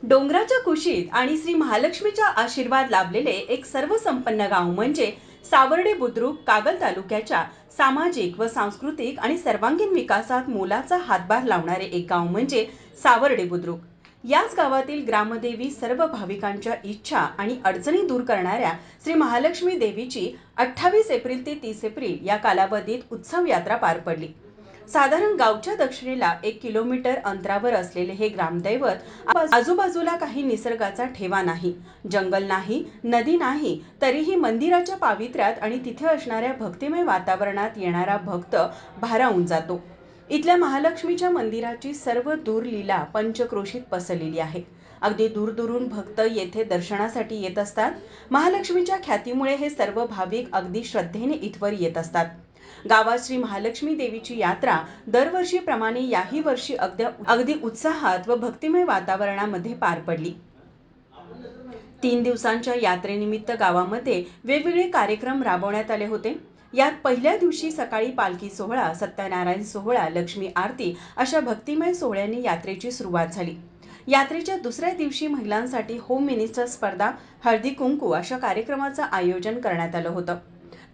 डोंगराच्या कुशीत आणि श्री महालक्ष्मीचा आशीर्वाद लाभलेले एक सर्वसंपन्न गाव म्हणजे सावर्डे बुद्रुक कागल तालुक्याच्या सामाजिक व सांस्कृतिक आणि सर्वांगीण विकासात मोलाचा हातभार लावणारे एक गाव म्हणजे सावर्डे बुद्रुक. याच गावातील ग्रामदेवी सर्व भाविकांच्या इच्छा आणि अडचणी दूर करणाऱ्या श्री महालक्ष्मी देवीची 28 एप्रिल ते 30 एप्रिल या कालावधीत उत्सव यात्रा पार पडली. साधारण गावच्या दक्षिणेला 1 किलोमीटर अंतरावर असलेले हे ग्रामदैवत आजूबाजूला काही निसर्गाचा ठेवा नाही, जंगल नाही, नदी नाही, तरीही मंदिराच्या पावित्र्यात आणि तिथे असणाऱ्या भक्तिमय वातावरणात येणारा भक्त भारावून जातो. इथल्या महालक्ष्मीच्या मंदिराची सर्व दूर लीला पंचक्रोशीत पसरलेली आहे. अगदी दूरदूरून भक्त येथे दर्शनासाठी येत असतात. महालक्ष्मीच्या ख्यातीमुळे हे सर्व भाविक अगदी श्रद्धेने इथवर येत असतात. गावात श्री महालक्ष्मी देवीची यात्रा दरवर्षीप्रमाणे याही वर्षी अगदी उत्साहात व भक्तिमय वातावरणामध्ये पार पडली. 3 दिवसांच्या यात्रेनिमित्त गावामध्ये वेगवेगळे कार्यक्रम राबवण्यात आले होते. यात पहिल्या दिवशी सकाळी पालखी सोहळा, सत्यनारायण सोहळा, लक्ष्मी आरती अशा भक्तिमय सोहळ्यांनी यात्रेची सुरुवात झाली. यात्रेच्या दुसऱ्या दिवशी महिलांसाठी होम मिनिस्टर स्पर्धा, हळदी कुंकू अशा कार्यक्रमाचं आयोजन करण्यात आलं होतं.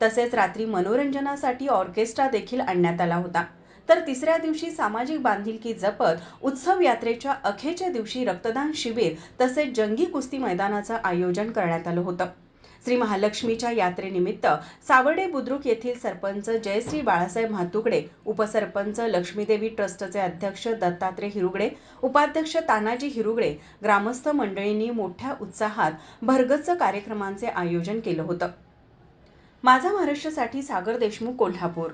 तसेच रात्री मनोरंजनासाठी ऑर्केस्ट्रा देखील आणण्यात आला होता. तर तिसऱ्या दिवशी सामाजिक बांधिलकी जपत उत्सव यात्रेच्या अखेरच्या दिवशी रक्तदान शिबिर तसेच जंगी कुस्ती मैदानाचं आयोजन करण्यात आलं होतं. श्री महालक्ष्मीच्या यात्रेनिमित्त सावर्डे बुद्रुक येथील सरपंच जयश्री बाळासाहेब म्हातुकडे, उपसरपंच लक्ष्मीदेवी ट्रस्टचे अध्यक्ष दत्तात्रय हिरुगडे, उपाध्यक्ष तानाजी हिरुगडे, ग्रामस्थ मंडळींनी मोठ्या उत्साहात भरगच्च कार्यक्रमांचे आयोजन केलं होतं. माझा महाराष्ट्रासाठी सागर देशमुख, कोल्हापूर.